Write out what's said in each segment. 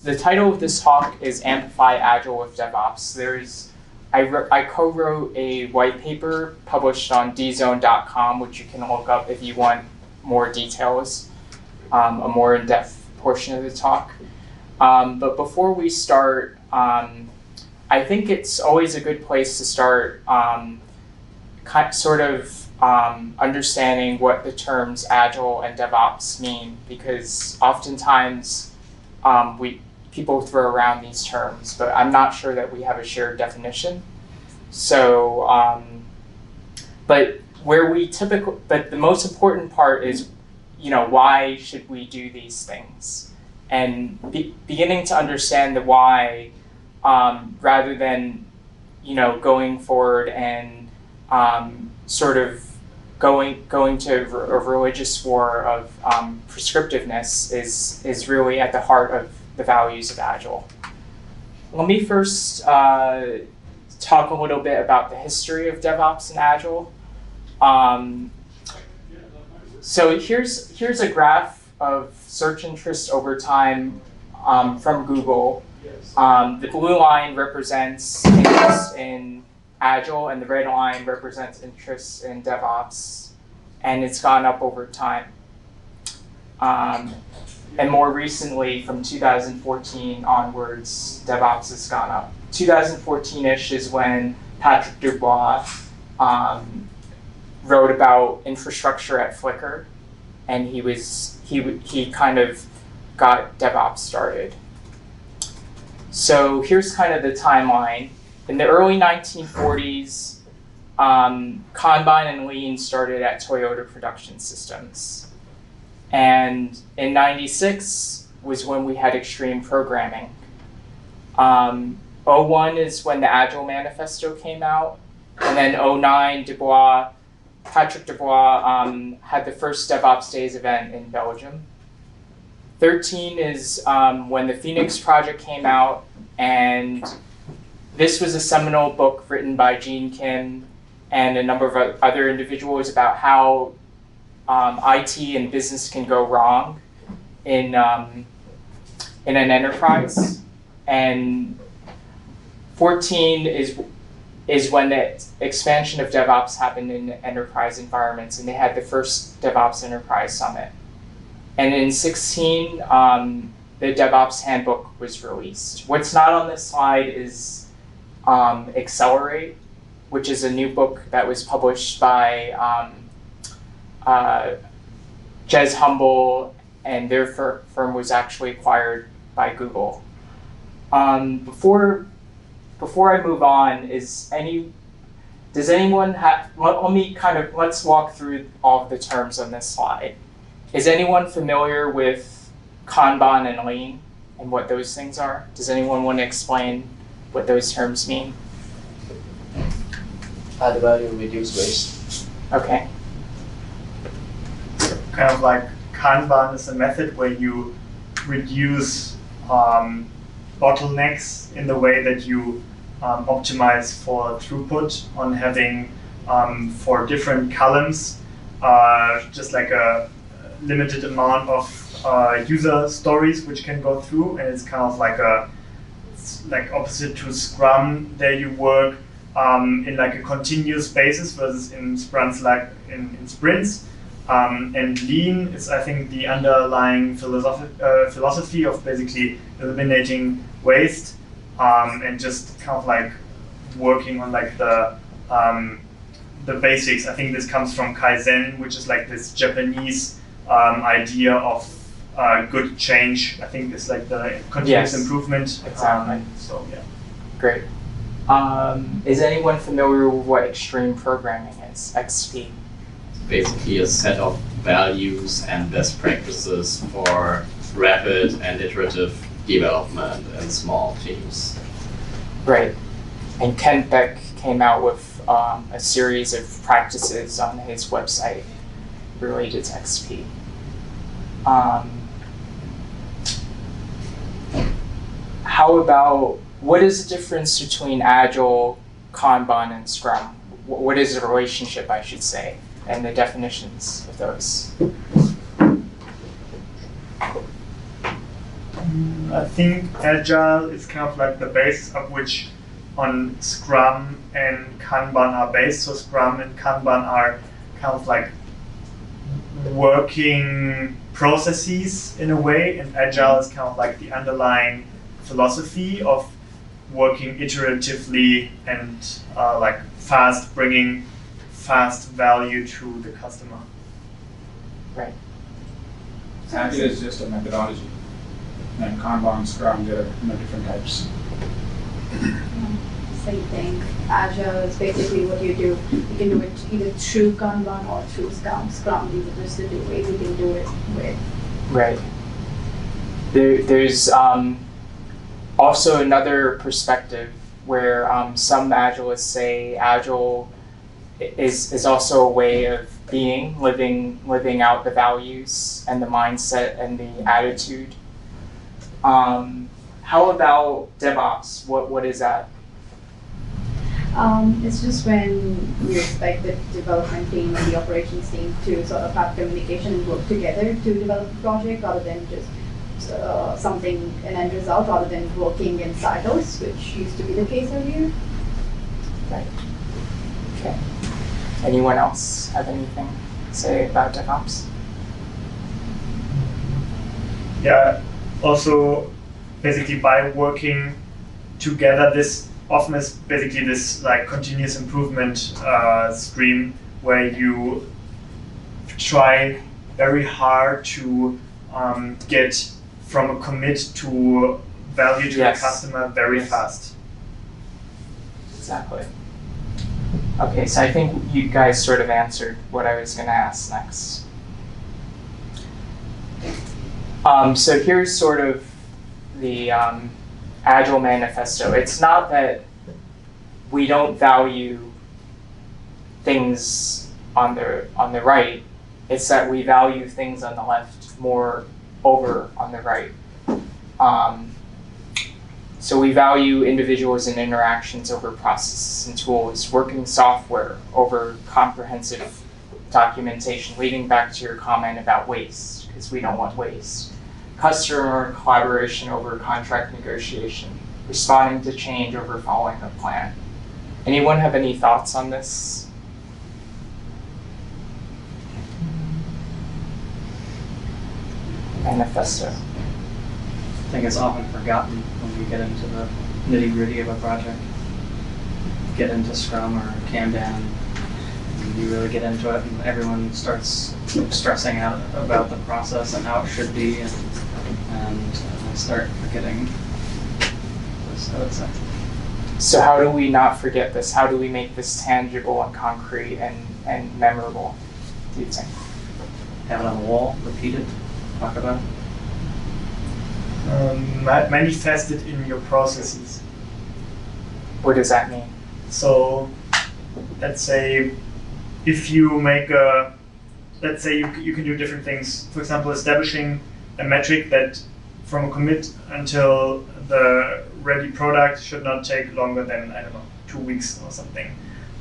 the title of this talk is Amplify Agile with DevOps. I co-wrote a white paper published on dzone.com, which you can look up if you want more details, a more in-depth portion of the talk. But before we start, I think it's always a good place to start understanding what the terms Agile and DevOps mean, because oftentimes people throw around these terms, but I'm not sure that we have a shared definition. So, but the most important part is, why should we do these things? And beginning to understand the why, rather than, going forward and going to a religious war of prescriptiveness is really at the heart of the values of Agile. Let me first talk a little bit about the history of DevOps and Agile. So here's a graph of search interest over time from Google. The blue line represents interest in Agile, and the red line represents interest in DevOps, and it's gone up over time. And more recently, from 2014 onwards, DevOps has gone up. 2014-ish is when Patrick Dubois wrote about infrastructure at Flickr, and he kind of got DevOps started. So here's kind of the timeline. In the early 1940s, Kanban and Lean started at Toyota Production Systems. And in 96 was when we had extreme programming. 01 is when the Agile Manifesto came out. And then 09, Patrick Dubois had the first DevOps Days event in Belgium. 13 is when the Phoenix project came out, and this was a seminal book written by Gene Kim and a number of other individuals about how IT and business can go wrong in an enterprise. And 14 is when the expansion of DevOps happened in enterprise environments, and they had the first DevOps Enterprise Summit. And in 16, the DevOps Handbook was released. What's not on this slide is Accelerate, which is a new book that was published by Jez Humble, and their firm was actually acquired by Google. Before I move on, does anyone have? Let's walk through all of the terms on this slide. Is anyone familiar with Kanban and Lean and what those things are? Does anyone want to explain what those terms mean? Add value, reduce waste. Okay. Kind of like Kanban is a method where you reduce bottlenecks in the way that you optimize for throughput on having for different columns just like a limited amount of user stories which can go through, and it's kind of like opposite to Scrum. There you work in like a continuous basis versus in sprints, like in sprints. And Lean is, I think, the underlying philosophy of basically eliminating waste and just kind of like working on like the basics. I think this comes from Kaizen, which is like this Japanese idea of good change. I think it's like the continuous improvement. Exactly. So yeah. Great. Is anyone familiar with what extreme programming is? XP. Basically a set of values and best practices for rapid and iterative development in small teams. Right. And Ken Beck came out with a series of practices on his website related to XP. How about, what is the difference between Agile, Kanban, and Scrum? What is the relationship, I should say, and the definitions of those? I think Agile is kind of like the basis of which on Scrum and Kanban are based. So Scrum and Kanban are kind of like working processes in a way, and Agile is kind of like the underlying philosophy of working iteratively and like fast, bringing fast value to the customer. Right. Agile is just a methodology, and Kanban, Scrum, they're different types. Same thing. Agile is basically what you do. You can do it either through Kanban or through Scrum. These are just the two ways you can do it with. Right. There's also another perspective where some Agilists say Agile is also a way of being, living out the values and the mindset and the attitude. How about DevOps? What is that? It's just when you expect the development team and the operations team to sort of have communication and work together to develop a project rather than just something, an end result, rather than working in silos, which used to be the case earlier. Right. Okay. Anyone else have anything to say about DevOps? Yeah, also basically by working together, this often is basically this like continuous improvement stream where you try very hard to get from a commit to value to the customer very fast. Exactly. Okay, so I think you guys sort of answered what I was going to ask next. So here's sort of the Agile Manifesto. It's not that we don't value things on the right. It's that we value things on the left more over on the right. So we value individuals and interactions over processes and tools, working software over comprehensive documentation, leading back to your comment about waste, because we don't want waste. Customer collaboration over contract negotiation, responding to change over following a plan. Anyone have any thoughts on this? Manifesto. I think it's often forgotten when we get into the nitty-gritty of a project. Get into Scrum or Kanban, and you really get into it, and everyone starts stressing out about the process and how it should be, and start forgetting this, I would say. So how do we not forget this? How do we make this tangible and concrete and memorable, do you think? Have it on the wall, repeat it, talk about it. Manifest it in your processes. What does that mean? So let's say if you make let's say you can do different things. For example, establishing a metric that from a commit until the ready product should not take longer than, I don't know, 2 weeks or something.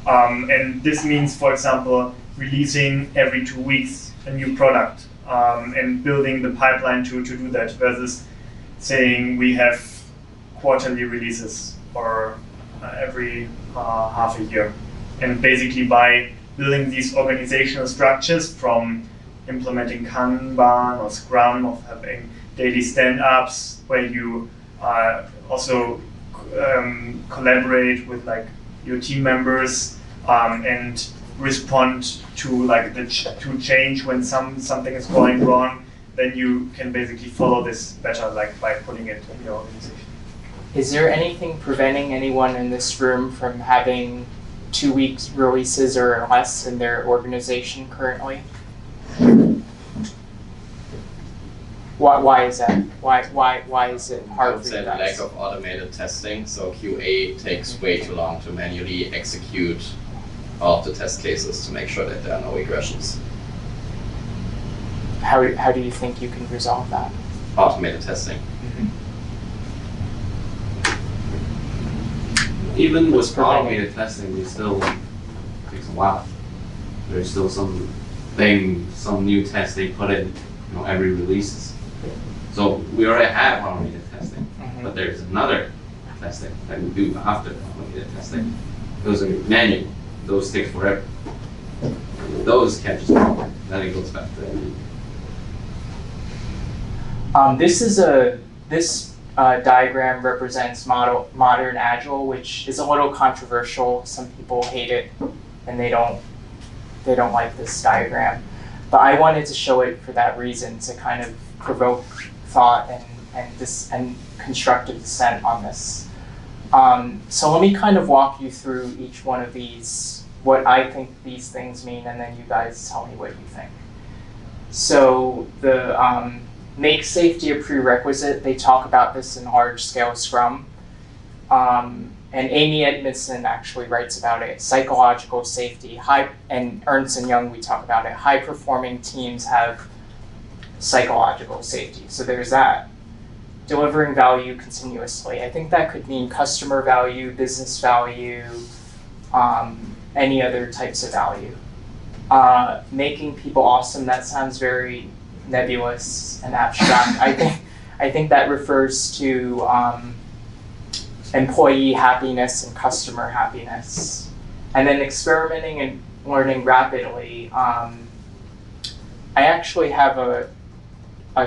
And this means, for example, releasing every 2 weeks a new product and building the pipeline to do that versus saying we have quarterly releases or every half a year. And basically by building these organizational structures from implementing Kanban or Scrum, of having daily stand-ups where you also collaborate with like your team members and respond to like to change when something is going wrong, then you can basically follow this better, like by putting it in your organization. Is there anything preventing anyone in this room from having 2 weeks releases or less in their organization currently? Why is that? Why is it hard I would for say you the guys? lack of automated testing. So QA takes way too long to manually execute all of the test cases to make sure that there are no regressions. How do you think you can resolve that? Automated testing. Even What's with preventing? automated testing, it still takes a while. There's still some new test they put in, every release. So we already have automated testing, but there's another testing that we do after automated testing. Those are manual. Those take forever. Those can just go. Then it goes back to MV. This diagram represents modern Agile, which is a little controversial. Some people hate it, and they don't like this diagram. But I wanted to show it for that reason, to kind of provoke thought and constructive dissent on this. So let me kind of walk you through each one of these, what I think these things mean, and then you guys tell me what you think. So the make safety a prerequisite, they talk about this in large-scale Scrum. And Amy Edmondson actually writes about it. Psychological safety, and Ernst and Young, we talk about it. High-performing teams have psychological safety. So there's that. Delivering value continuously. I think that could mean customer value, business value, any other types of value. Making people awesome, that sounds very nebulous and abstract. I think that refers to employee happiness and customer happiness. And then experimenting and learning rapidly. I actually have a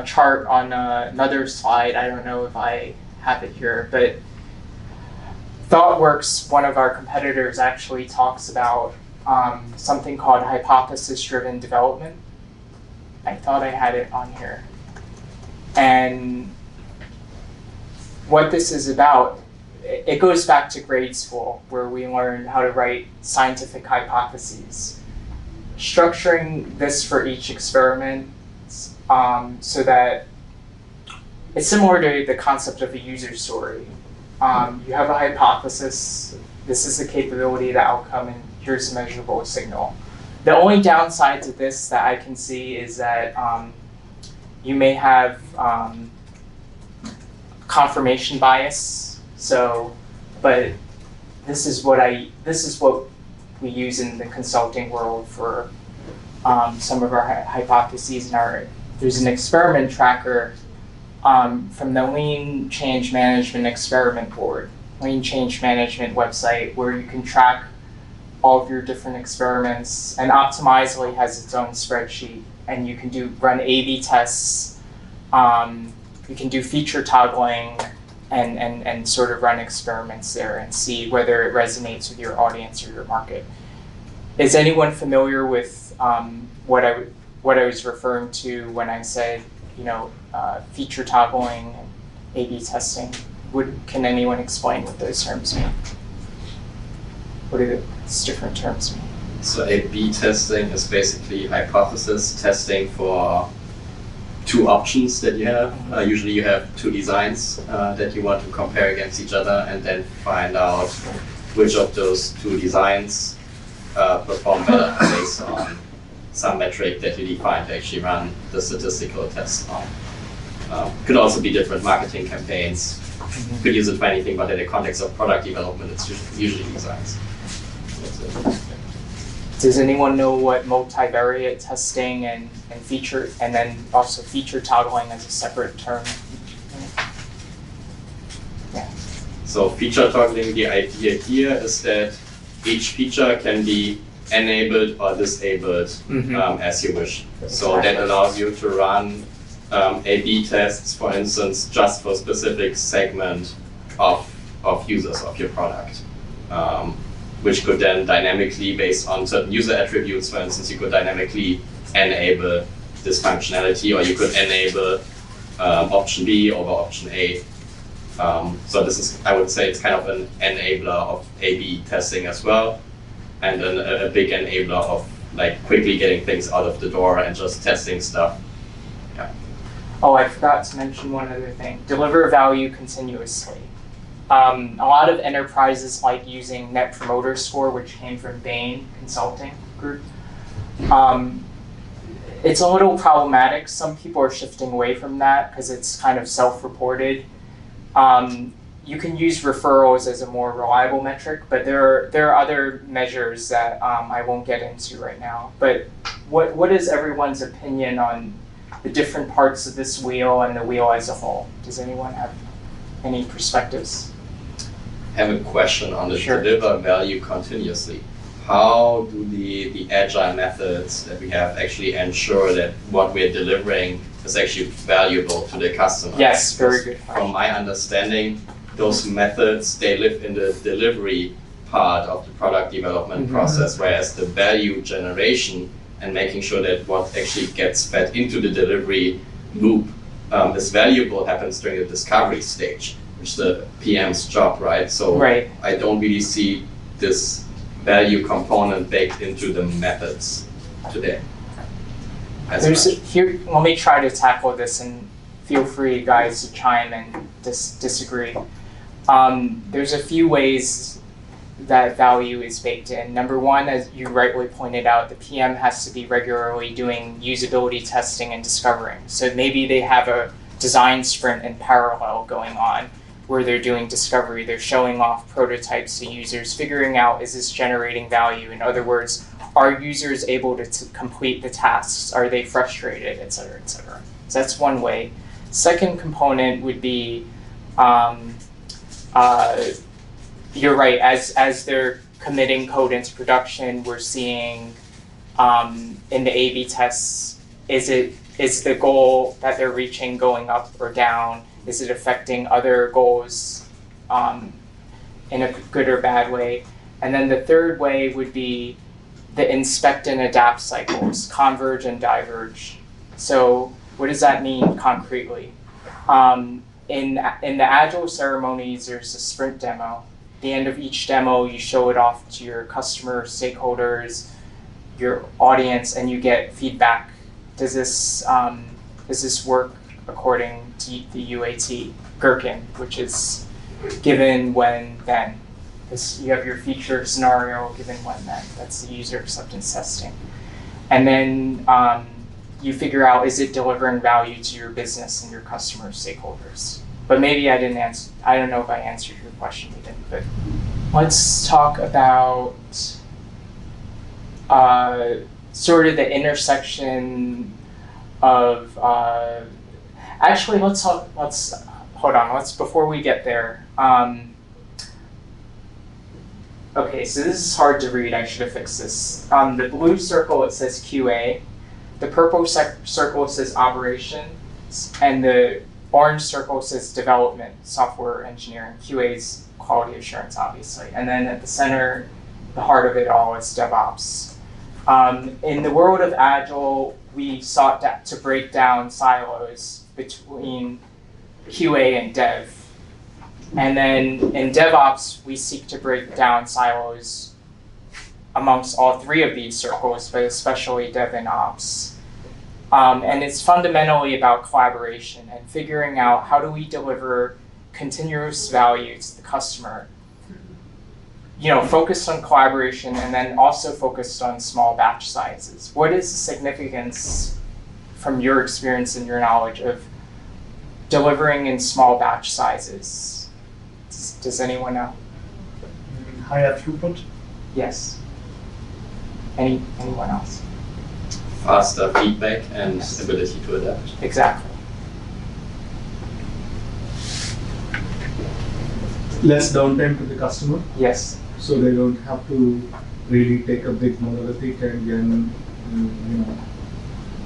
chart on another slide. I don't know if I have it here, but ThoughtWorks, one of our competitors, actually talks about something called hypothesis-driven development. I thought I had it on here. And what this is about, it goes back to grade school, where we learn how to write scientific hypotheses. Structuring this for each experiment so that it's similar to the concept of a user story. You have a hypothesis, this is the capability, the outcome, and here's a measurable signal. The only downside to this that I can see is that you may have confirmation bias. So, but this is what we use in the consulting world for some of our hypotheses. There's an experiment tracker from the Lean Change Management Experiment Board, Lean Change Management website, where you can track all of your different experiments, and Optimizely has its own spreadsheet, and you can run A/B tests, you can do feature toggling, and sort of run experiments there and see whether it resonates with your audience or your market. Is anyone familiar with what I was referring to when I said, feature toggling and A/B testing? Can anyone explain what those terms mean? What do those different terms mean? So A/B testing is basically hypothesis testing for two options that you have. Usually you have two designs that you want to compare against each other, and then find out which of those two designs perform better based on some metric that you define to actually run the statistical test on. Could also be different marketing campaigns. Could use it for anything, but in the context of product development, it's usually designs. Does anyone know what multivariate testing and then also feature toggling as a separate term? Yeah. So feature toggling, the idea here is that each feature can be enabled or disabled as you wish. So that allows you to run A/B tests, for instance, just for a specific segment of users of your product. Which could then dynamically, based on certain user attributes, for instance, you could dynamically enable this functionality, or you could enable option B over option A. So this is, I would say, it's kind of an enabler of A/B testing as well, and a big enabler of quickly getting things out of the door and just testing stuff. Yeah. Oh, I forgot to mention one other thing. Deliver value continuously. A lot of enterprises like using Net Promoter Score, which came from Bain Consulting Group. It's a little problematic. Some people are shifting away from that because it's kind of self-reported. You can use referrals as a more reliable metric, but there are other measures that I won't get into right now. But what is everyone's opinion on the different parts of this wheel and the wheel as a whole. Does anyone have any perspectives? I have a question on the Sure. deliver value continuously. How do the agile methods that we have actually ensure that what we're delivering is actually valuable to the customer? Yes, very good From question. my understanding, those methods, they live in the delivery part of the product development process, whereas the value generation and making sure that what actually gets fed into the delivery loop is valuable happens during the discovery stage, which is the PM's job, right? So Right. I don't really see this value component baked into the methods today. As much. Here, let me try to tackle this, and feel free, guys, to chime and disagree. There's a few ways that value is baked in. Number one, as you rightly pointed out, the PM has to be regularly doing usability testing and discovering. So maybe they have a design sprint in parallel going on where they're doing discovery, they're showing off prototypes to users, figuring out, is this generating value? In other words, are users able to complete the tasks? Are they frustrated, et cetera, et cetera? So that's one way. Second component would be, you're right, as they're committing code into production, we're seeing in the A/B tests, is the goal that they're reaching going up or down? Is it affecting other goals in a good or bad way? And then the third way would be the inspect and adapt cycles, converge and diverge. So what does that mean concretely? In the Agile ceremonies, there's a sprint demo. At the end of each demo, you show it off to your customer, stakeholders, your audience, and you get feedback. Does this work according to the UAT Gherkin, which is given, when, then? You have your feature scenario, given, when, then. That's the user acceptance testing. And then you figure out, is it delivering value to your business and your customer stakeholders? But maybe I didn't answer, I don't know if I answered your question even, but let's talk about sort of the intersection of, actually before we get there, okay, so this is hard to read, I should have fixed this. The blue circle, it says QA, the purple circle says operations, and the orange circle says development, software engineering. QA is quality assurance, obviously. And then at the center, the heart of it all is DevOps. In the world of Agile, we sought to break down silos between QA and Dev. And then in DevOps, we seek to break down silos amongst all three of these circles, but especially Dev and Ops. And it's fundamentally about collaboration and figuring out, how do we deliver continuous value to the customer? Focused on collaboration, and then also focused on small batch sizes. What is the significance, from your experience and your knowledge, of delivering in small batch sizes? Does anyone know? Higher throughput? Yes. Anyone else? Faster feedback and ability to adapt. Exactly. Less downtime to the customer, Yes. so they don't have to really take a big monolithic and then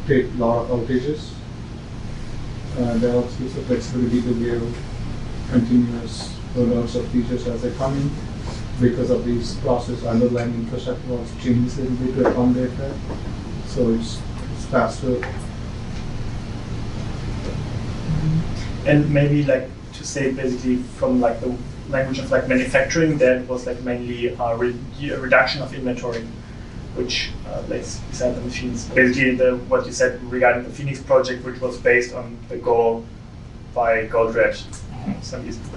take a lot of outages. DevOps gives the flexibility to give continuous rollouts of features as they come in, because of these process underlying infrastructure also changes a little bit to accommodate that. So it's faster. And maybe like to say basically from like the language of like manufacturing, that was like mainly a reduction of inventory, which lays beside the machines. Basically what you said regarding the Phoenix project, which was based on the goal by Gold Red. Some years ago.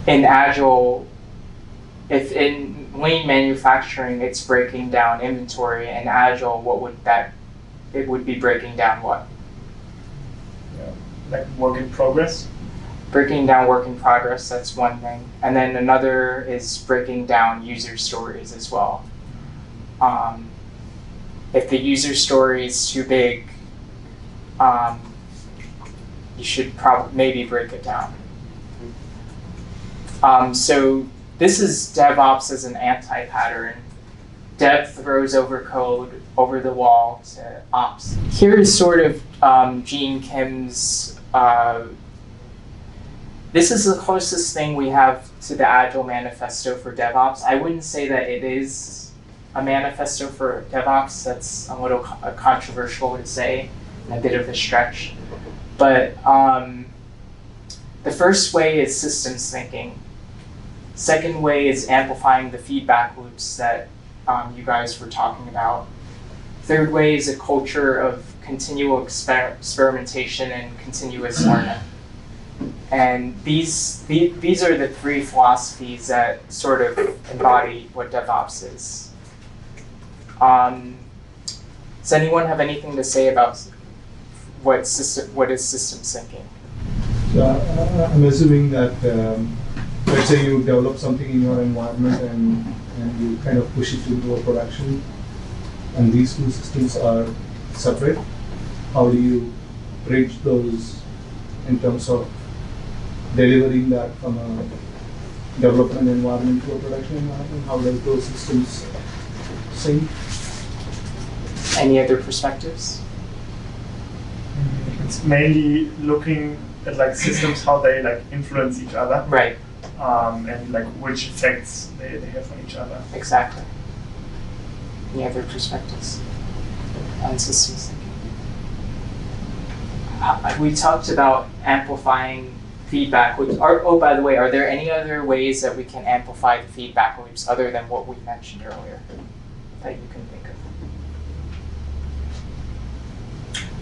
In Agile, if in lean manufacturing it's breaking down inventory, in Agile, it would be breaking down what? Yeah. Like work in progress. Breaking down work in progress, that's one thing. And then another is breaking down user stories as well. If the user story is too big, you should maybe break it down. So this is DevOps as an anti-pattern. Dev throws over code over the wall to ops. Here is sort of Gene Kim's, this is the closest thing we have to the Agile Manifesto for DevOps. I wouldn't say that it is a manifesto for DevOps. That's a little controversial to say, and a bit of a stretch. But the first way is systems thinking. Second way is amplifying the feedback loops that you guys were talking about. Third way is a culture of continual experimentation and continuous learning. And these are the three philosophies that sort of embody what DevOps is. Does anyone have anything to say about what is systems thinking? So I'm assuming that, let's say you develop something in your environment and you kind of push it into a production, and these two systems are separate. How do you bridge those in terms of delivering that from a development environment to a production environment? How does those systems sync? Any other perspectives? It's mainly looking at like systems, how they like influence each other. Right. And like which effects they have on each other. Exactly. Any other perspectives on systems thinking? We talked about amplifying feedback loops. Oh, by the way, are there any other ways that we can amplify the feedback loops other than what we mentioned earlier that you can think of?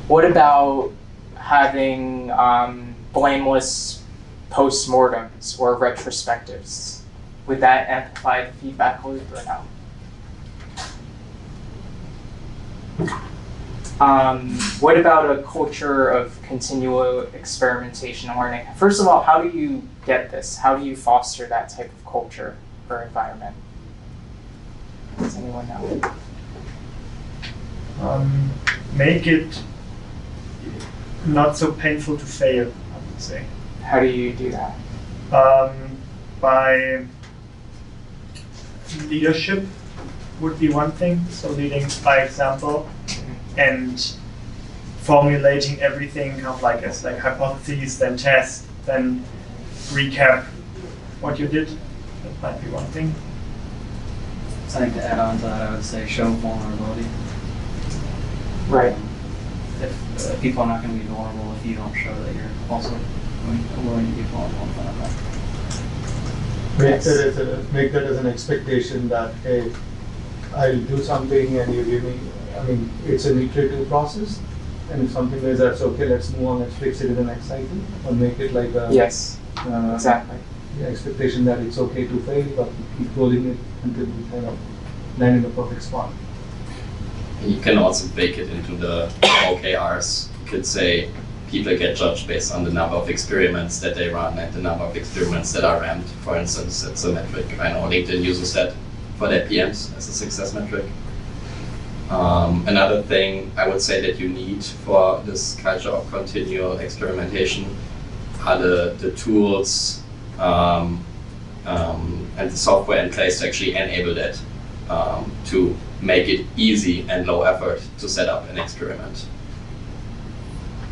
What about having blameless postmortems or retrospectives? Would that amplify the feedback loop or no? What about a culture of continual experimentation and learning? First of all, how do you get this? How do you foster that type of culture or environment? Does anyone know? Make it not so painful to fail, I would say. How do you do that? By leadership would be one thing, so leading by example and formulating everything kind of like as like hypotheses, then test, then recap what you did. That might be one thing. So I think to add on to that, I would say show vulnerability. Right. If people are not going to be vulnerable if you don't show that you're also willing to be vulnerable in front of them. Make that as an expectation that, hey, I'll do something and you give me, I mean, it's an iterative process, and if something is that's okay, let's move on, let's fix it in the next cycle, or make it like a yes, exactly. The expectation that it's okay to fail, but keep rolling it until we kind of land in the perfect spot. You can also bake it into the OKRs. You could say people get judged based on the number of experiments that they run and the number of experiments that are ramped. For instance, it's a metric. I know LinkedIn uses that for their PMs as a success metric. Another thing I would say that you need for this culture of continual experimentation are the tools and the software in place to actually enable that, to make it easy and low effort to set up an experiment.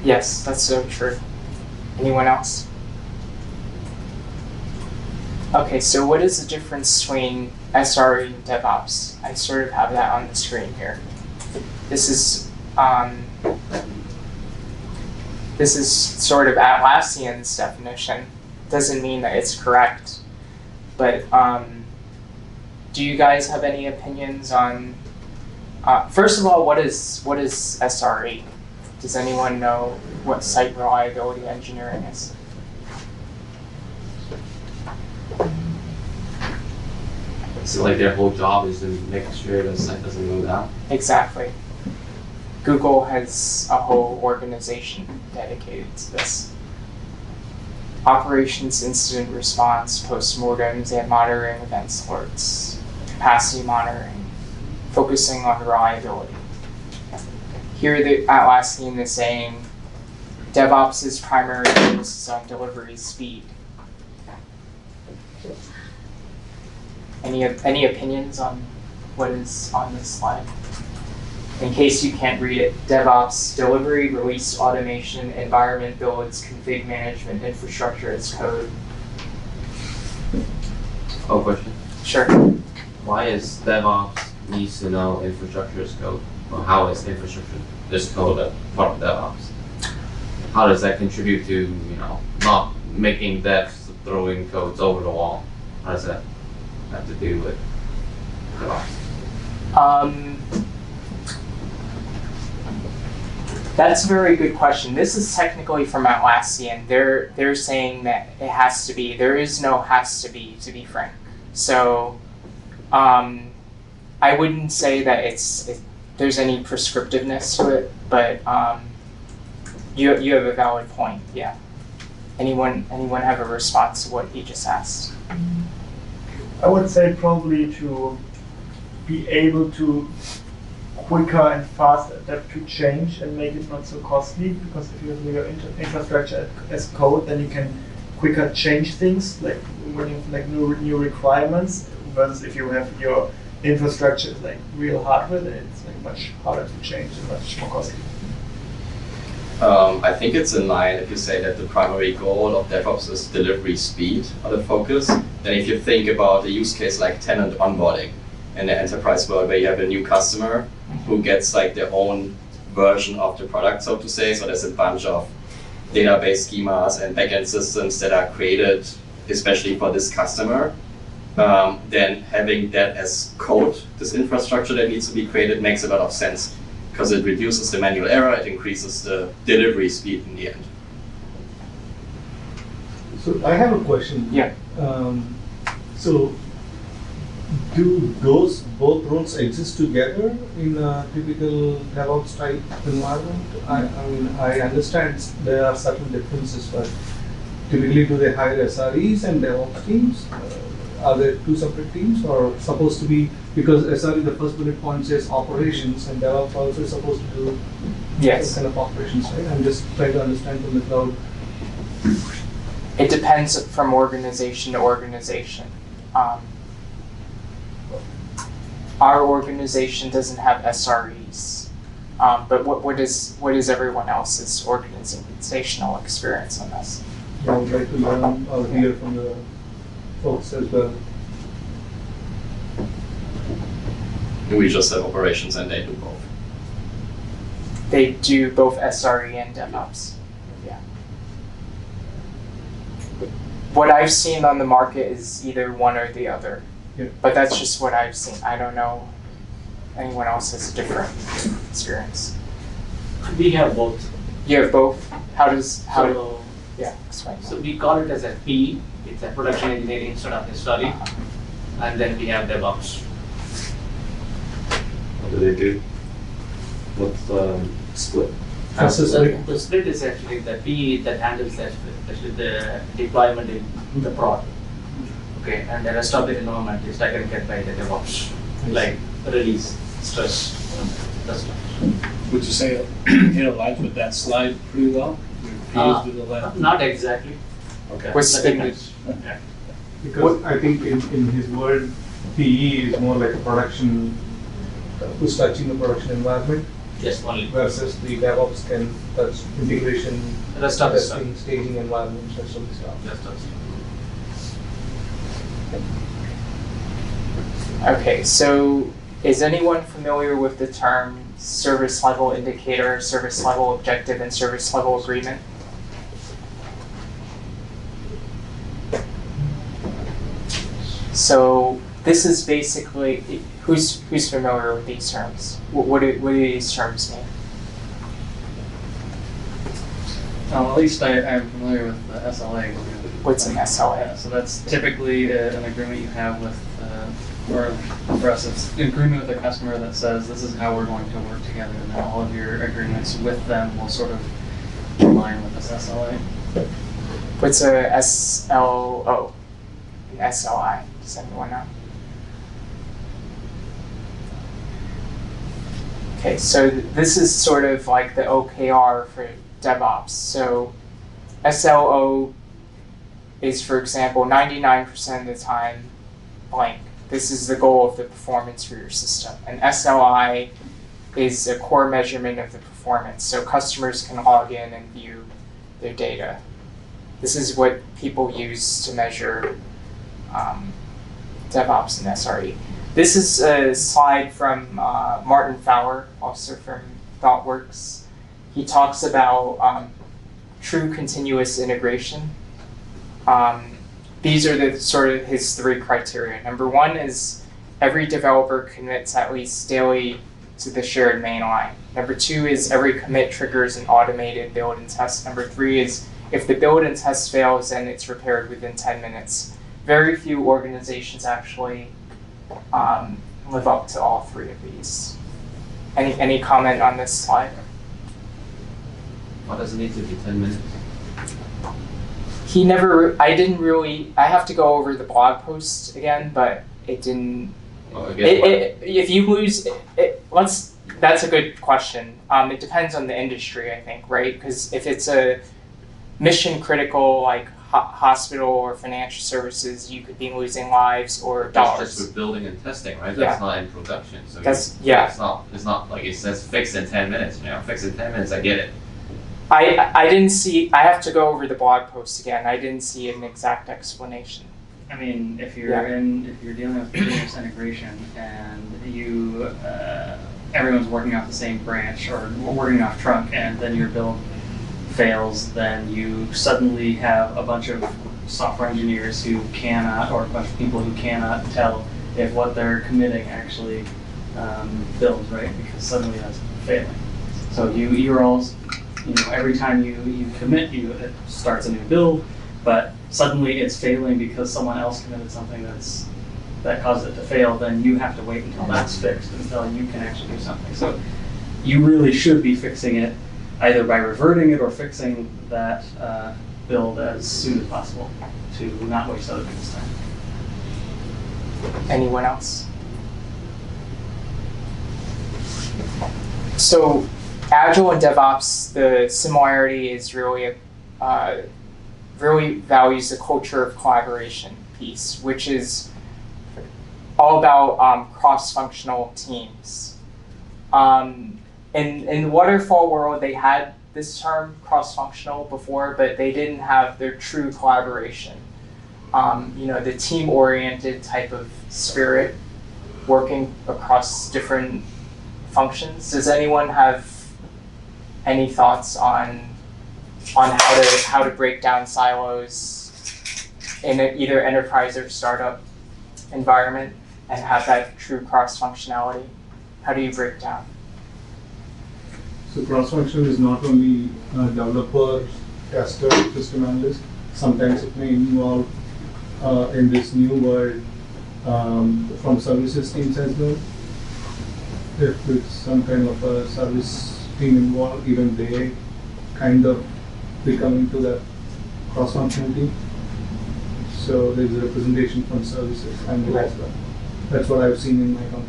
Yes, that's so true. Anyone else? Okay, so what is the difference between SRE and DevOps? I sort of have that on the screen here. This is sort of Atlassian's definition. Doesn't mean that it's correct, but do you guys have any opinions on? First of all, what is SRE? Does anyone know what site reliability engineering is? So like their whole job is to make sure the site doesn't go down? Exactly. Google has a whole organization dedicated to this. Operations, incident response, postmortems, and monitoring events alerts, capacity monitoring, focusing on reliability. Here the Atlassian is saying DevOps' primary focus is on delivery speed. Any opinions on what is on this slide? In case you can't read it, DevOps, delivery, release, automation, environment builds, config management, infrastructure as code. Oh, question. Sure. Why is DevOps needs to know infrastructure as code? Or how is infrastructure as code a part of DevOps? How does that contribute to, not making devs throwing codes over the wall? How does that have to do with DevOps? That's a very good question. This is technically from Atlassian. They're saying that it has to be. There is no has to be frank. So I wouldn't say that there's any prescriptiveness to it, but you have a valid point. Yeah. Anyone have a response to what he just asked? I would say probably to be able to quicker and fast adapt to change and make it not so costly, because if you have your infrastructure as code, then you can quicker change things, like when you have like new requirements, versus if you have your infrastructure like real hardware, then it's like much harder to change and much more costly. I think it's in line if you say that the primary goal of DevOps is delivery speed or the focus. Then if you think about a use case like tenant onboarding in the enterprise world, where you have a new customer who gets like their own version of the product, so to say. So there's a bunch of database schemas and backend systems that are created especially for this customer. Then having that as code, this infrastructure that needs to be created, makes a lot of sense, because it reduces the manual error, it increases the delivery speed in the end. So I have a question. Yeah. So do those both roles exist together in a typical DevOps type environment? I mean, I understand there are certain differences, but typically do they hire SREs and DevOps teams? Are there two separate teams, or supposed to be, because SRE, the first bullet point says operations, and DevOps also is supposed to do Yes. kind of operations, right? I'm just trying to understand from the cloud. It depends from organization to organization. Our organization doesn't have SREs, but what is everyone else's organizational experience on this? I would like to learn or hear from the folks as well. We just have operations and they do both. They do both SRE and DevOps. Yeah. What I've seen on the market is either one or the other. Yeah. But that's just what I've seen. I don't know anyone else has a different experience. We have both. You have both? So Yeah, explain. So we call it as a PE, it's a production engineering instead of a study, and then we have DevOps. What do they do? What's the split? The split is actually the PE that handles actually the deployment in the prod. Okay, and the rest of the environment is taken care by the DevOps, like release, stress, that stuff. Would you say it aligns with that slide pretty well? Your P's do the left? Not exactly. Okay. What's That the depends. Yeah. Because I think in his word, PE is more like a production, who's touching the production environment, Yes, only. versus the DevOps can touch integration, The rest of the stuff. testing, staging environments, rest of the stuff. Rest of the stuff. Okay, so is anyone familiar with the term service level indicator, service level objective, and service level agreement? So this is basically, who's familiar with these terms? What do these terms mean? At least I'm familiar with the SLA agreement. What's an SLA? So that's typically an agreement you have with, or for us, it's an agreement with a customer that says this is how we're going to work together, and then all of your agreements with them will sort of align with this SLA. What's a SLO? An SLI? Does anyone know? Okay, so this is sort of like the OKR DevOps. So SLO is, for example, 99% of the time blank. This is the goal of the performance for your system. And SLI is a core measurement of the performance. So customers can log in and view their data. This is what people use to measure DevOps and SRE. This is a slide from Martin Fowler, also from ThoughtWorks. He talks about true continuous integration. These are the sort of his 3 criteria. Number 1 is every developer commits at least daily to the shared main line. Number 2 is every commit triggers an automated build and test. Number 3 is if the build and test fails, then it's repaired within 10 minutes. Very few organizations actually live up to all 3 of these. Any comment on this slide? Why does it need to be 10 minutes? I have to go over the blog post again, but it didn't. If you lose, that's a good question. It depends on the industry, I think, right? Because if it's a mission critical, like hospital or financial services, you could be losing lives or dollars. That's just for building and testing, right? Yeah. That's not in production. So That's It's not like it says fix in 10 minutes. Fix in 10 minutes. I get it. I didn't see. I have to go over the blog post again. I didn't see an exact explanation. I mean, if you're dealing with continuous integration and everyone's working off the same branch or working off trunk, and then your build fails, then you suddenly have a bunch of software engineers who cannot, or a bunch of people who cannot tell if what they're committing actually builds, right? Because suddenly that's failing. So you're all, every time you commit, it starts a new build, but suddenly it's failing because someone else committed something that caused it to fail. Then you have to wait until that's fixed until you can actually do something. So you really should be fixing it either by reverting it or fixing that build as soon as possible to not waste other people's time. Anyone else? So Agile and DevOps, the similarity is really values the culture of collaboration piece, which is all about cross-functional teams. In the waterfall world, they had this term cross-functional before, but they didn't have their true collaboration. The team-oriented type of spirit working across different functions. Does anyone have any thoughts on how to break down silos in either enterprise or startup environment and have that true cross-functionality? How do you break down? So cross-function is not only developer, tester, system analyst. Sometimes it may involve in this new world from services teams as well. If it's some kind of a service team involved, even they kind of become into that cross-functional team. So there's a representation from services and as well. That's what I've seen in my company.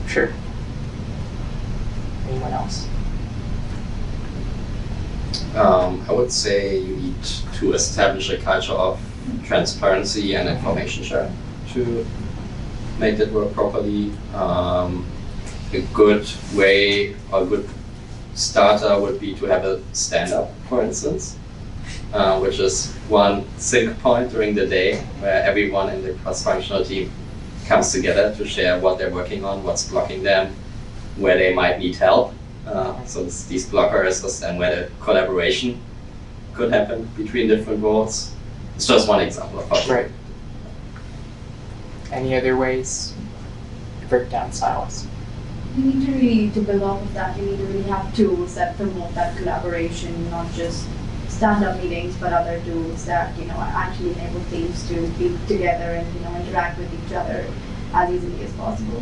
Sure. Anyone else? I would say you need to establish a culture of transparency and information sharing to make it work properly. A good way or a good starter would be to have a stand-up, for instance, which is one sync point during the day where everyone in the cross-functional team comes together to share what they're working on, what's blocking them, where they might need help. So these blockers and where the collaboration could happen between different roles. It's just one example of how. Right. Any other ways to break down silos? You need to really, to build off of that, you need to really have tools that promote that collaboration, not just stand-up meetings, but other tools that, actually enable teams to be together and, interact with each other as easily as possible.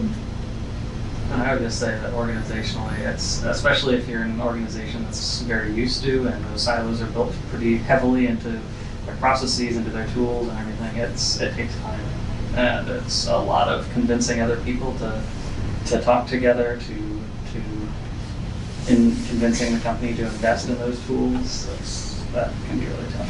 And I would just say that organizationally, it's, especially if you're in an organization that's very used to, and those silos are built pretty heavily into their processes, into their tools and everything, it takes time. And it's a lot of convincing other people to talk together, to in convincing the company to invest in those tools, that can be really tough.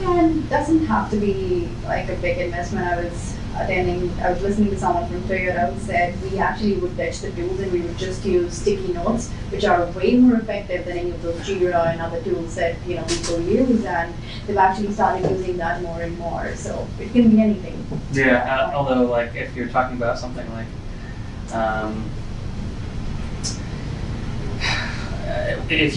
And it doesn't have to be like a big investment. I was listening to someone from Toyota who said we actually would ditch the tools and we would just use sticky notes, which are way more effective than any of those Jira and other tools that people use, and they've actually started using that more and more. So it can be anything. Yeah, although like if you're talking about something like if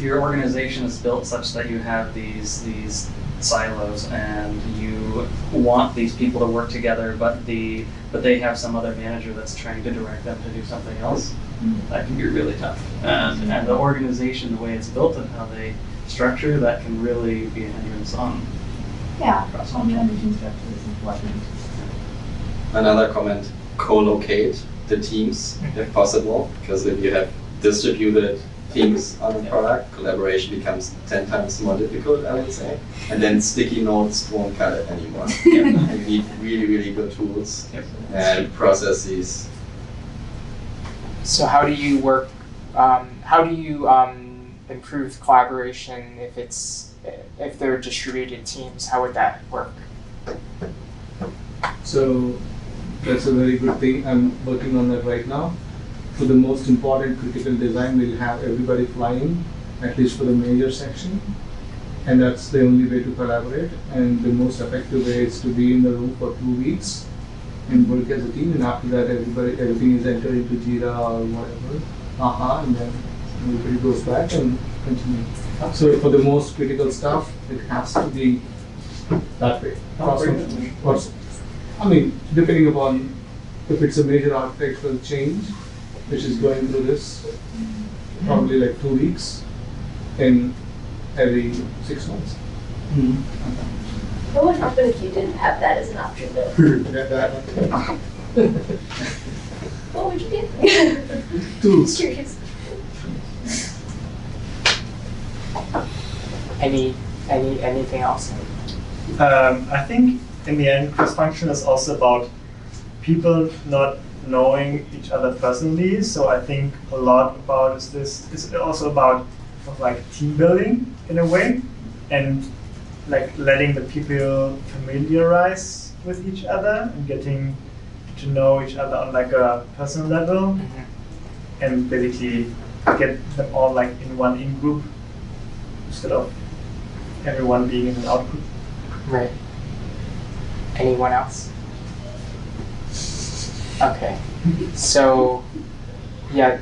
your organization is built such that you have these silos and you want these people to work together, but they have some other manager that's trying to direct them to do something else, that can be really tough. And the organization, the way it's built and how they structure, that can really be a hindrance on. Yeah, organization structure is important. Another comment: co-locate the teams if possible, because if you have distributed teams on a product, collaboration becomes 10 times more difficult, I would say. And then sticky notes won't cut it anymore. You need really, really good tools and processes. So how do you work? How do you improve collaboration if they're distributed teams? How would that work? So that's a very good thing. I'm working on that right now. For the most important critical design, we'll have everybody flying, at least for the major section. And that's the only way to collaborate. And the most effective way is to be in the room for 2 weeks and work as a team. And after that, everything is entered into Jira or whatever. And then everybody goes back and continue. So for the most critical stuff, it has to be that way. I mean, depending upon if it's a major architectural change, which is going through this, probably like 2 weeks in every 6 months. What would happen if you didn't have that as an option, though? What would you do? Tools. Curious. Anything else? I think in the end, cross-function is also about people not knowing each other personally. So I think a lot about is also about like team building in a way, and like letting the people familiarize with each other and getting to know each other on like a personal level, and basically get them all like in one in-group instead of everyone being in an out-group. Right. Anyone else? Okay. So, yeah,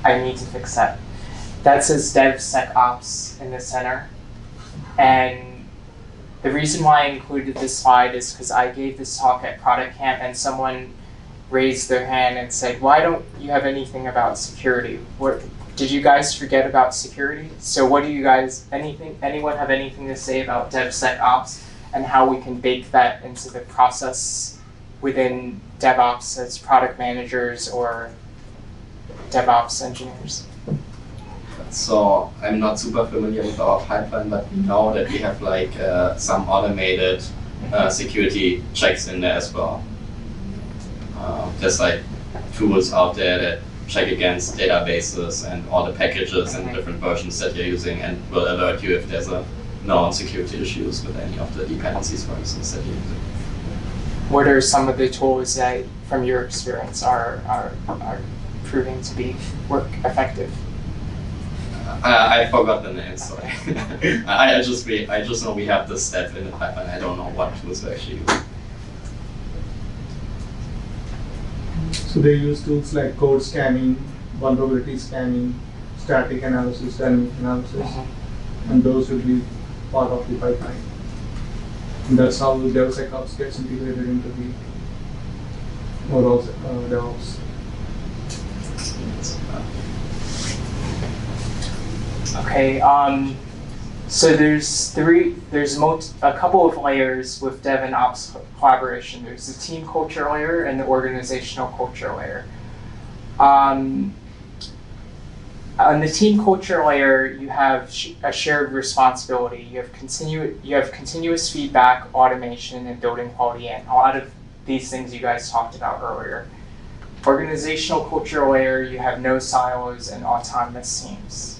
I need to fix that. That says DevSecOps in the center. And the reason why I included this slide is because I gave this talk at Product Camp and someone raised their hand and said, why don't you have anything about security? Did you guys forget about security? So what do you guys, anyone have anything to say about DevSecOps and how we can bake that into the process within DevOps as product managers or DevOps engineers? So I'm not super familiar with our pipeline, but we know that we have like some automated security checks in there as well. There's like tools out there that check against databases and all the packages and different versions that you're using, and will alert you if there's a known security issues with any of the dependencies, for instance, that you're using. What are some of the tools that, from your experience, are proving to be effective? I forgot the name, sorry. I just know we have this step in the pipeline. I don't know what tools we actually use. So they use tools like code scanning, vulnerability scanning, static analysis, dynamic analysis, and those will be part of the pipeline. And that's how the DevSecOps gets integrated into the overall DevOps. Okay, so there's a couple of layers with Dev and Ops collaboration. There's the team culture layer and the organizational culture layer. On the team culture layer, you have a shared responsibility. You have continuous feedback, automation, and building quality, and a lot of these things you guys talked about earlier. Organizational culture layer, you have no silos and autonomous teams.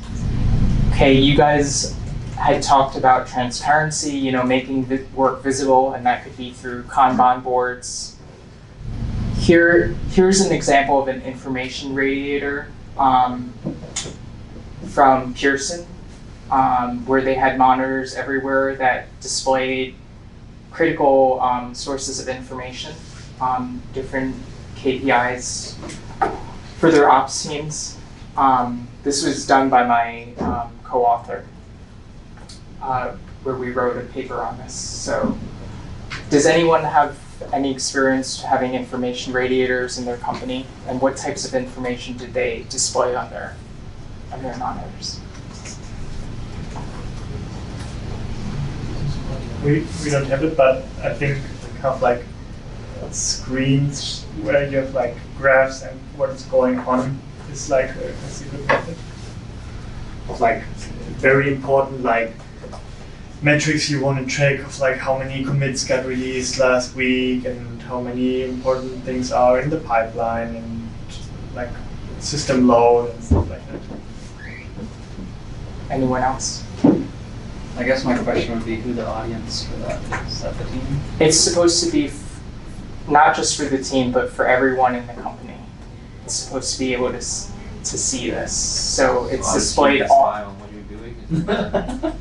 Okay, you guys had talked about transparency, making work visible, and that could be through Kanban boards. Here's an example of an information radiator from Pearson, where they had monitors everywhere that displayed critical sources of information, different KPIs for their ops teams. This was done by my co-author, where we wrote a paper on this. So, does anyone have any experience having information radiators in their company, and what types of information did they display on their monitors? We don't have it, but I think kind of like screens where you have like graphs and what is going on is like a good method of like very important like metrics you want to track of like how many commits got released last week and how many important things are in the pipeline and like system load and stuff like that. Anyone else? I guess my question would be who the audience for that is. Is that the team? It's supposed to be not just for the team, but for everyone in the company. It's supposed to be able to see this. So it's displayed all. What are you doing?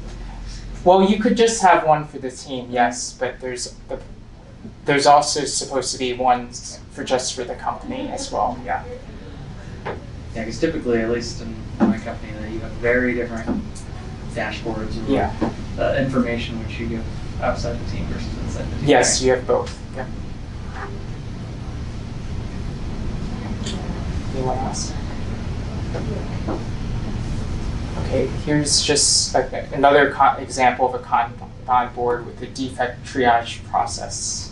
Well, you could just have one for the team, yes, but there's also supposed to be one for the company as well. Yeah. Yeah, because typically, at least in my company, you have very different dashboards and information which you give outside the team versus inside the team. Yes, you have both. Yeah. Anyone else? Okay, here's just another example of a Kanban board with a defect triage process.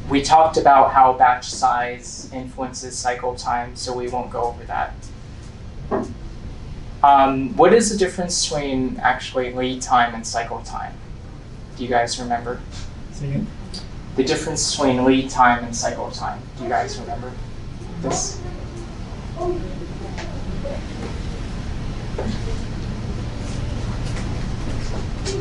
We talked about how batch size influences cycle time, so we won't go over that. What is the difference between actually lead time and cycle time? Do you guys remember? The difference between lead time and cycle time. Do you guys remember this?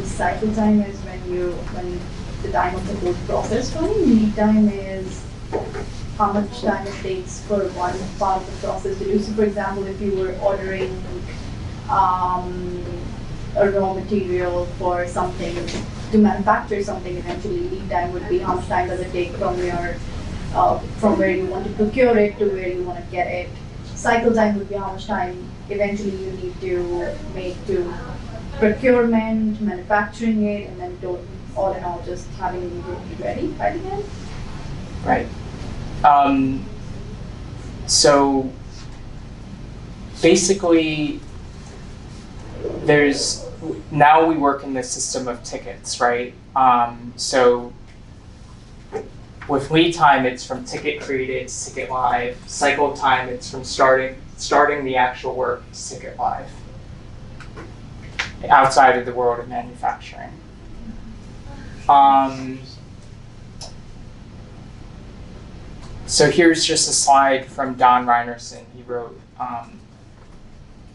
Cycle time is when the time of the whole process running. Lead time is how much time it takes for one part of the process to do. So for example, if you were ordering a raw material for something, to manufacture something, eventually lead time would be how much time does it take from where you want to procure it to where you want to get it. Cycle time would be how much time eventually you need to make to procurement, manufacturing it, and then all in all just having it ready by the end. Right. So basically, now we work in this system of tickets, right? So with lead time, it's from ticket created to ticket live. Cycle time, it's from starting the actual work to ticket live, outside of the world of manufacturing. So here's just a slide from Don Reinerson. He wrote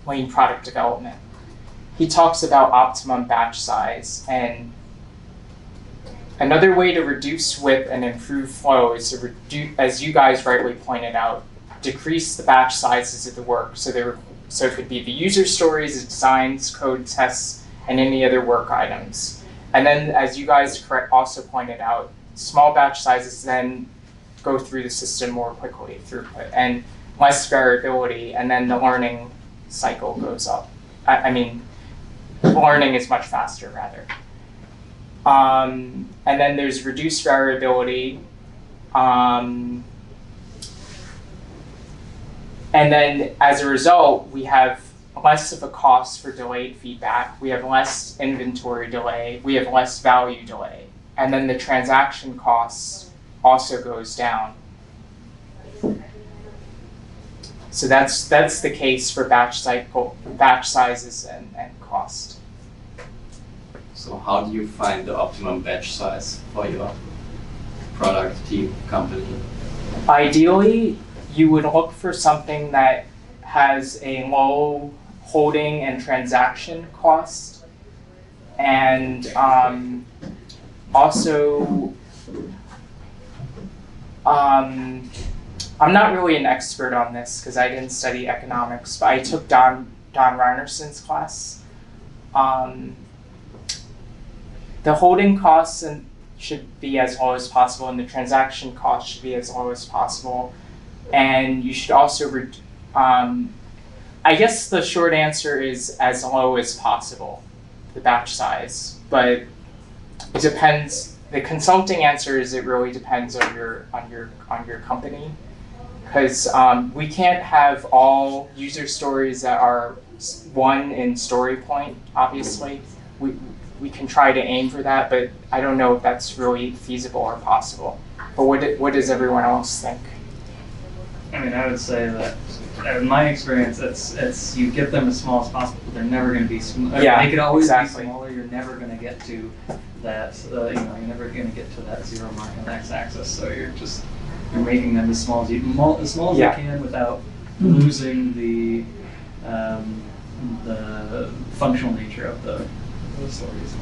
Lean Product Development. He talks about optimum batch size, and another way to reduce WIP and improve flow is to as you guys rightly pointed out, decrease the batch sizes of the work. So it could be the user stories, designs, code tests, and any other work items. And then, as you guys also pointed out, small batch sizes then go through the system more quickly, throughput, and less variability, and then the learning cycle goes up. Learning is much faster, rather. And then there's reduced variability. And then as a result, we have less of a cost for delayed feedback. We have less inventory delay. We have less value delay. And then the transaction costs also goes down. So that's the case for batch sizes and cost. So how do you find the optimum batch size for your product, team, company? Ideally, you would look for something that has a low holding and transaction cost, and also, I'm not really an expert on this because I didn't study economics, but I took Don Reinerson's class. The holding costs should be as low as possible, and the transaction cost should be as low as possible. And you should also, I guess the short answer is as low as possible, the batch size. But it depends. The consulting answer is it really depends on your company, because we can't have all user stories that are one in story point. Obviously, we can try to aim for that, but I don't know if that's really feasible or possible. But what does everyone else think? I mean, I would say that in my experience, it's you get them as small as possible, but they're never going to be small. Yeah, they could always exactly. be smaller. You're never going to get to that. You're never going to get to that 0 mark on the x-axis. So you're making them as small as you can without losing the functional nature of the stories.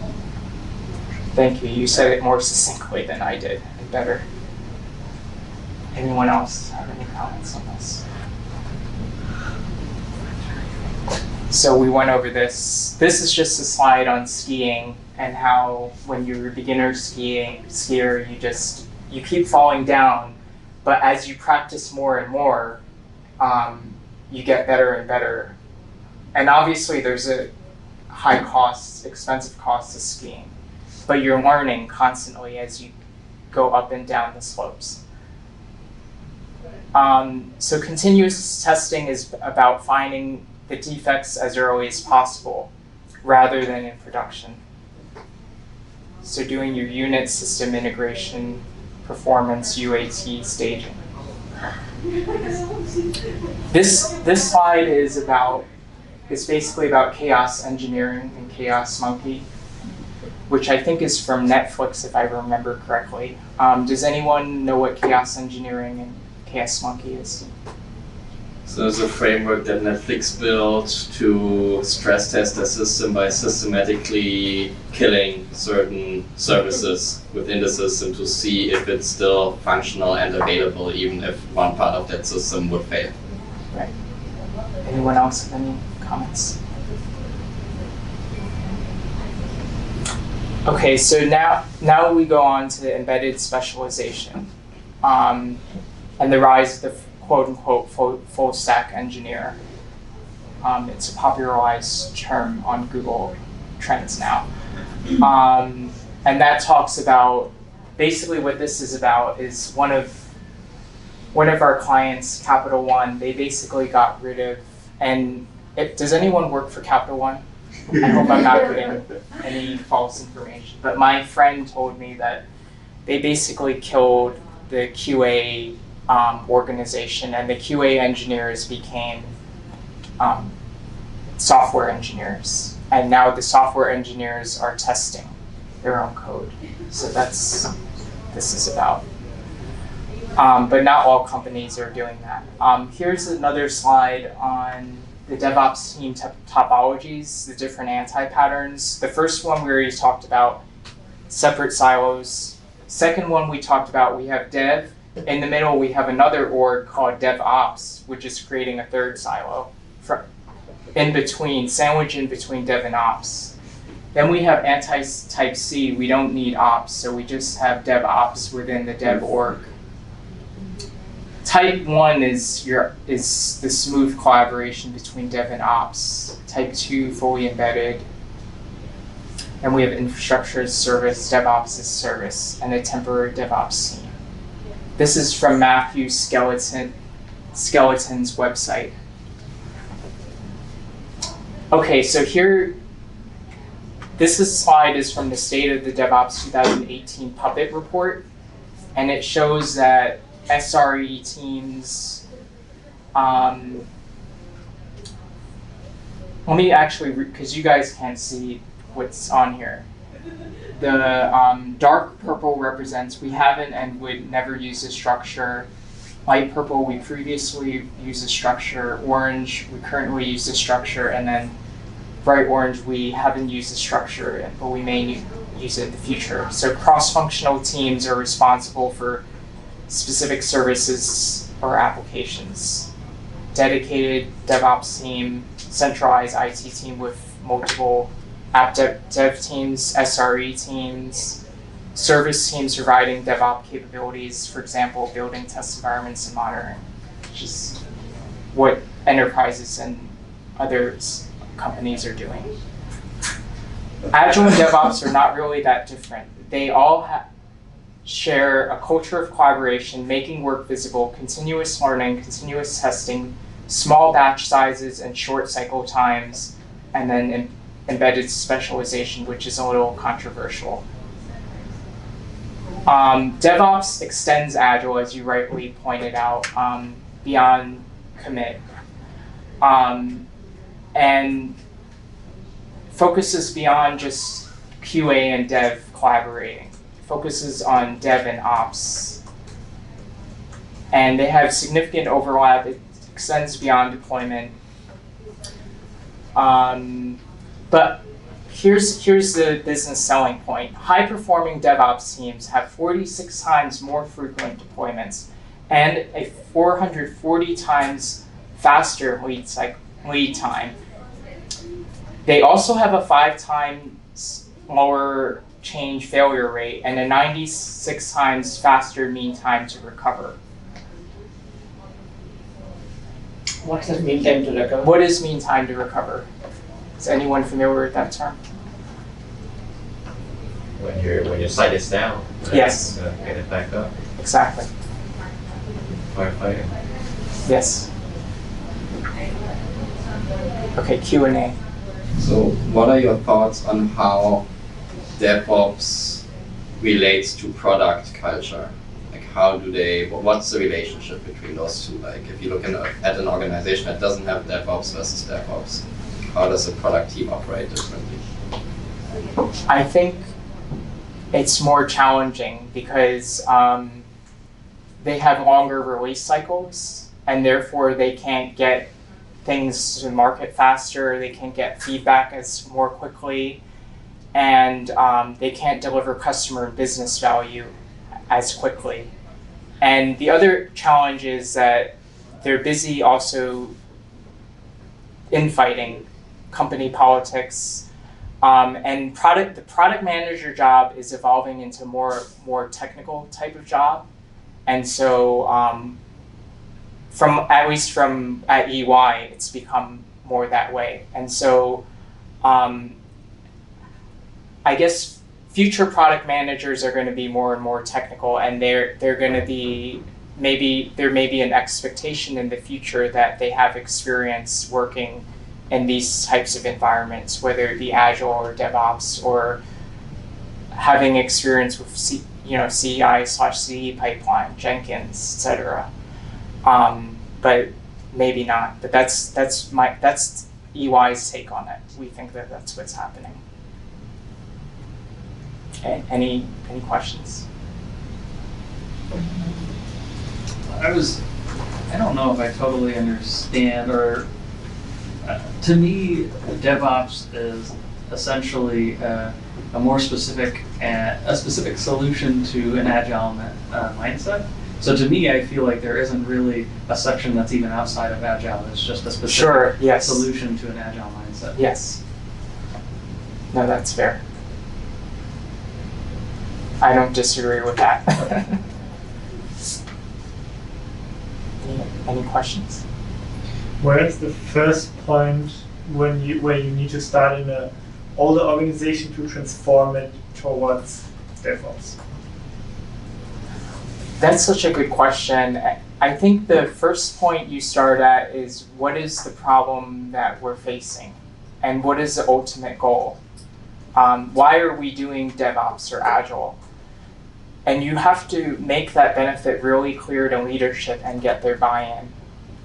Thank you. You said it more succinctly than I did, and better. Anyone else have any comments on this? So we went over this. This is just a slide on skiing and how when you're a beginner skier, you keep falling down, but as you practice more and more, you get better and better. And obviously there's a high cost, expensive cost of skiing, but you're learning constantly as you go up and down the slopes. So continuous testing is about finding the defects as early as possible, rather than in production. So doing your unit system integration, performance, UAT staging. This slide is basically about chaos engineering and Chaos Monkey, which I think is from Netflix if I remember correctly. Does anyone know what chaos engineering and Chaos Monkey is? So it's a framework that Netflix built to stress test a system by systematically killing certain services within the system to see if it's still functional and available, even if one part of that system would fail. Right. Anyone else have any comments? Okay, so now we go on to embedded specialization and the rise of the quote-unquote full stack engineer. It's a popularized term on Google Trends now. And that talks about, basically what this is about is one of our clients, Capital One, they basically got rid of, does anyone work for Capital One? I hope I'm not giving any false information, but my friend told me that they basically killed the QA organization, and the QA engineers became software engineers, and now the software engineers are testing their own code. So this is about. But not all companies are doing that. Here's another slide on the DevOps team topologies, the different anti-patterns. The first one we already talked about, separate silos. Second one we talked about, we have dev. In the middle, we have another org called DevOps, which is creating a third silo, sandwich in between dev and ops. Then we have anti-type C, we don't need ops, so we just have DevOps within the dev org. Type 1 is the smooth collaboration between dev and ops. Type 2, fully embedded. And we have infrastructure as service, DevOps as service, and a temporary DevOps team. This is from Matthew Skeleton's website. Okay, so here, this slide is from the State of the DevOps 2018 Puppet Report, and it shows that SRE teams, let me actually, because you guys can't see what's on here. The dark purple represents we haven't and would never use this structure. Light purple, we previously used this structure. Orange, we currently use this structure. And then bright orange, we haven't used this structure, but we may use it in the future. So cross-functional teams are responsible for specific services or applications. Dedicated DevOps team, centralized IT team with multiple app dev teams, SRE teams, service teams providing DevOps capabilities, for example, building test environments and monitoring, which is what enterprises and other companies are doing. Agile and DevOps are not really that different. They all share a culture of collaboration, making work visible, continuous learning, continuous testing, small batch sizes and short cycle times, and then embedded specialization, which is a little controversial. DevOps extends Agile, as you rightly pointed out, beyond commit, and focuses beyond just QA and dev collaborating. Focuses on dev and ops. And they have significant overlap. It extends beyond deployment. But here's the business selling point. High-performing DevOps teams have 46 times more frequent deployments and a 440 times faster lead time. They also have a 5 times lower change failure rate and a 96 times faster mean time to recover. What does mean time to recover? What is mean time to recover? Is anyone familiar with that term? When your site is down, right? Yes. Get it back up. Exactly. Firefighting. Yes. Okay, Q&A. So what are your thoughts on how DevOps relates to product culture? Like how do they, what's the relationship between those two? Like if you look at an organization that doesn't have DevOps versus DevOps, how does a product team operate differently? I think it's more challenging because they have longer release cycles and therefore they can't get things to market faster, they can't get feedback as more quickly, and they can't deliver customer and business value as quickly. And the other challenge is that they're busy also infighting company politics, and the product manager job is evolving into more technical type of job, and so at least at EY, it's become more that way. And so I guess future product managers are going to be more and more technical, and they're going to be there may be an expectation in the future that they have experience working in these types of environments, whether it be Agile or DevOps, or having experience with CI/CD pipeline, Jenkins, etc. But maybe not. But that's EY's take on it. We think that that's what's happening. Okay. Any questions? I don't know if I totally understand, or to me, DevOps is essentially a more specific solution to an Agile mindset. So to me, I feel like there isn't really a section that's even outside of Agile. It's just a specific solution to an Agile mindset. Yes. No, that's fair. I don't disagree with that. Any questions? Where is the first point where you need to start in an older organization to transform it towards DevOps? That's such a good question. I think the first point you start at is what is the problem that we're facing and what is the ultimate goal? Why are we doing DevOps or Agile? And you have to make that benefit really clear to leadership and get their buy-in.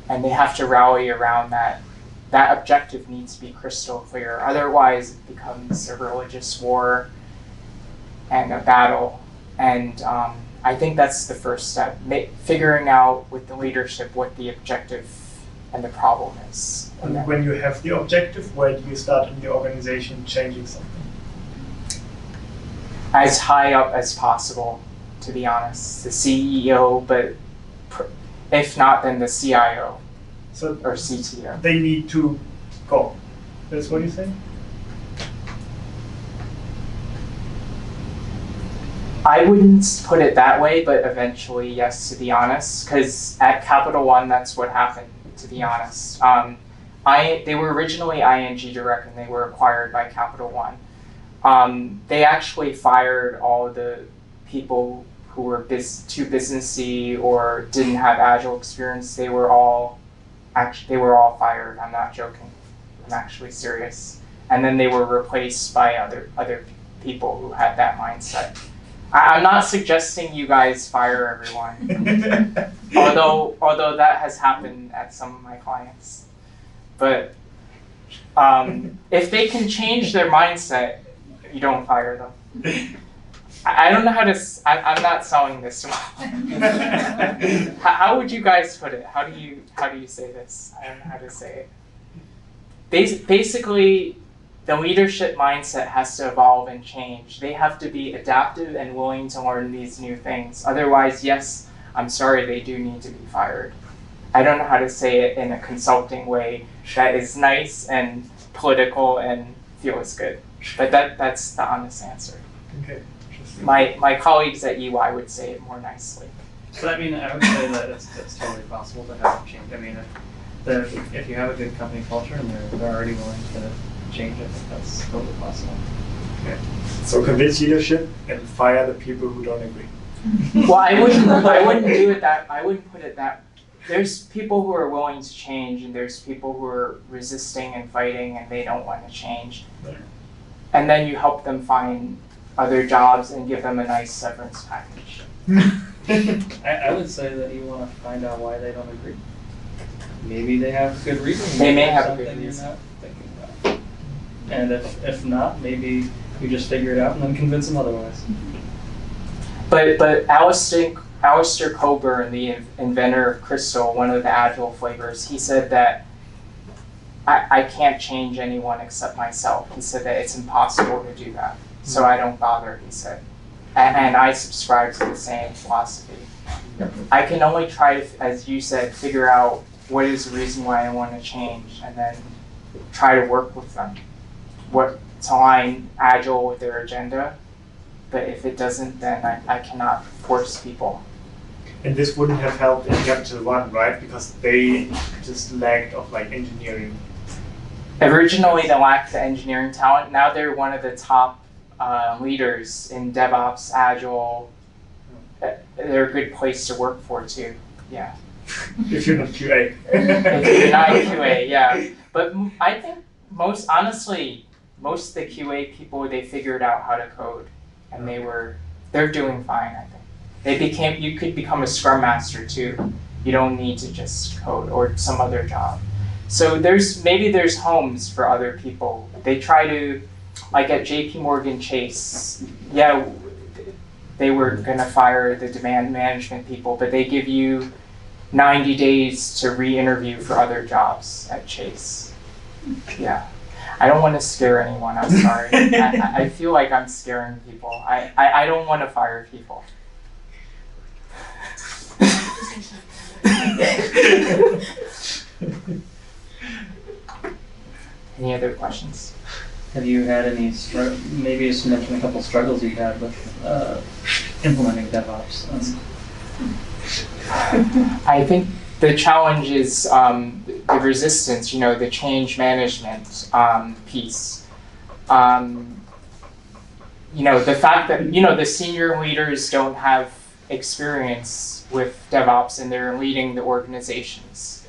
And they have to rally around that. That objective needs to be crystal clear. Otherwise, it becomes a religious war. and a battle. And I think that's the first step, figuring out with the leadership what the objective and the problem is. And when you have the objective, where do you start in the organization changing something? As high up as possible, to be honest, the CEO, but if not, then the CIO or CTO. They need to go. That's what you say? I wouldn't put it that way, but eventually, yes, to be honest, because at Capital One, that's what happened, to be honest. They were originally ING Direct and they were acquired by Capital One. They actually fired all the people who were too businessy or didn't have Agile experience. They were all fired. I'm not joking. I'm actually serious. And then they were replaced by other people who had that mindset. I'm not suggesting you guys fire everyone, although that has happened at some of my clients. But if they can change their mindset, you don't fire them. I don't know how to. I'm not selling this well. How would you guys put it? How do you say this? I don't know how to say it. Basically, the leadership mindset has to evolve and change. They have to be adaptive and willing to learn these new things. Otherwise, yes, I'm sorry, they do need to be fired. I don't know how to say it in a consulting way that is nice and political and feels good. But that's the honest answer. Okay. My colleagues at EY would say it more nicely. So I mean, I would say that it's totally possible to have change. I mean, if you have a good company culture and they're already willing to change, I think that's totally possible. Okay. So convince leadership and fire the people who don't agree. Well, I wouldn't do it that. I wouldn't put it that. There's people who are willing to change, and there's people who are resisting and fighting, and they don't want to change. Right. And then you help them find other jobs and give them a nice severance package. I would say that you want to find out why they don't agree. Maybe they have good reasons. They may have something good reasons. you're not thinking about. And if not, maybe you just figure it out and then convince them otherwise. But Alistair Coburn, the inventor of Crystal, one of the Agile flavors, he said that I can't change anyone except myself. He said that it's impossible to do that. So I don't bother, he said. And I subscribe to the same philosophy. I can only try to, as you said, figure out what is the reason why I want to change, and then try to work with them. To align Agile with their agenda. But if it doesn't, then I cannot force people. And this wouldn't have helped in Capital One, right? Because they just lacked of engineering. Originally, they lacked the engineering talent. Now they're one of the top leaders in DevOps, Agile. They're a good place to work for too. Yeah. If you're not QA. If you're not QA, yeah. But I think most of the QA people, they figured out how to code, and they're doing fine. I think you could become a Scrum Master too. You don't need to just code or some other job. So maybe there's homes for other people. They try to, like at JP Morgan Chase, yeah, they were gonna fire the demand management people, but they give you 90 days to re-interview for other jobs at Chase. Yeah. I don't want to scare anyone, I'm sorry. I feel like I'm scaring people. I don't want to fire people. Any other questions? Have you had any, maybe just mention a couple struggles you had with implementing DevOps? I think the challenge is the resistance, the change management piece. The fact that, the senior leaders don't have experience with DevOps and they're leading the organizations.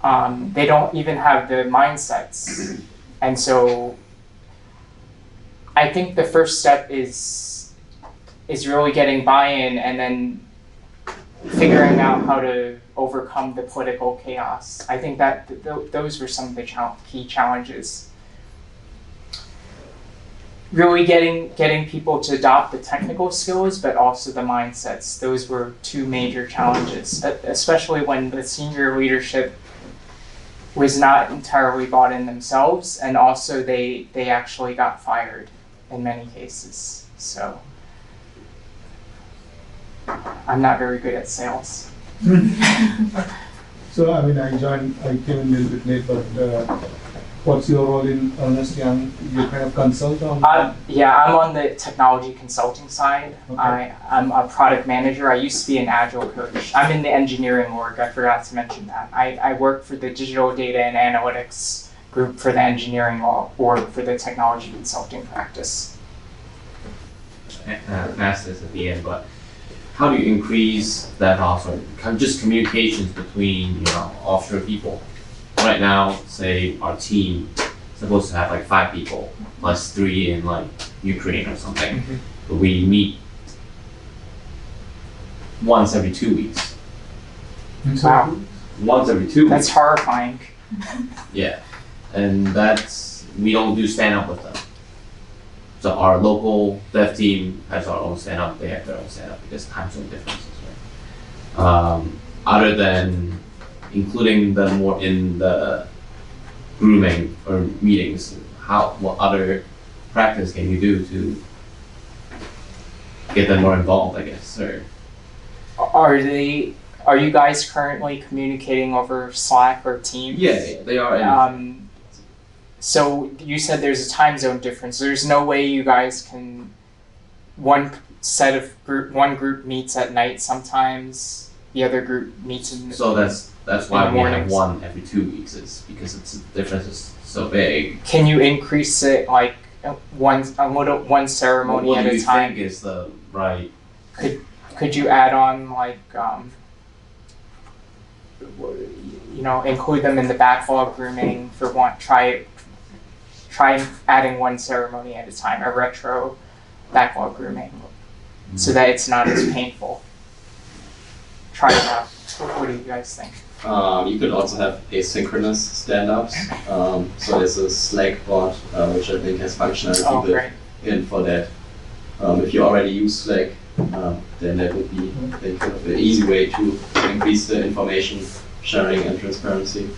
They don't even have the mindsets. And so I think the first step is really getting buy-in and then figuring out how to overcome the political chaos. I think that those were some of the key challenges. really getting people to adopt the technical skills, but also the mindsets. Those were two major challenges, especially when the senior leadership was not entirely bought in themselves, and also they actually got fired in many cases. So I'm not very good at sales. So I mean, I came in a little bit late, but what's your role in Ernst Young? You kind of consult on? Yeah, I'm on the technology consulting side. Okay. I'm a product manager. I used to be an Agile coach. I'm in the engineering org. I forgot to mention that. I work for the digital data and analytics group for the engineering org for the technology consulting practice. Ask this at the end, but how do you increase that also just communications between offshore people? Right now, say our team is supposed to have like 5 people plus 3 in like Ukraine or something, Mm-hmm. but we meet once every 2 weeks. Wow, Once every 2 weeks. that's horrifying. Yeah, and we don't do stand up with them. So our local dev team has our own stand up. They have their own stand up because time zone differences, right? Other than including them more in the grooming or meetings, what other practice can you do to get them more involved, I guess? Or Are you guys currently communicating over Slack or Teams? yeah, they are. So you said there's a time zone difference. There's no way you guys can one group meets at night sometimes, the other group meets in So that's why in we the have mornings. one every 2 weeks, is because the difference is so big. Can you increase it like one ceremony What at do a you time? think is the right? Could you add on like include them in the backlog grooming for one? Try adding one ceremony at a time, a retro backlog grooming, so that it's not as painful. Try it out. What do you guys think? You could also have asynchronous stand-ups. So there's a Slack bot, which I think has functionality Oh, built great. in for that. If you already use Slack, then that would be kind of an easy way to increase the information sharing and transparency.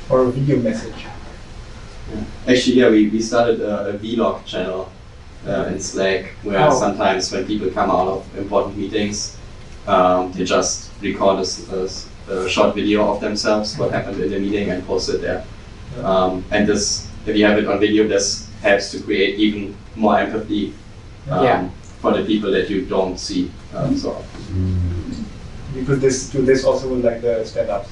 Or a video message. Yeah. Actually, yeah, we started a vlog channel in Slack where sometimes when people come out of important meetings, they just record a short video of themselves, what happened in the meeting, and post it there. And this, if you have it on video, this helps to create even more empathy for the people that you don't see. You could do this also with like the stand-ups.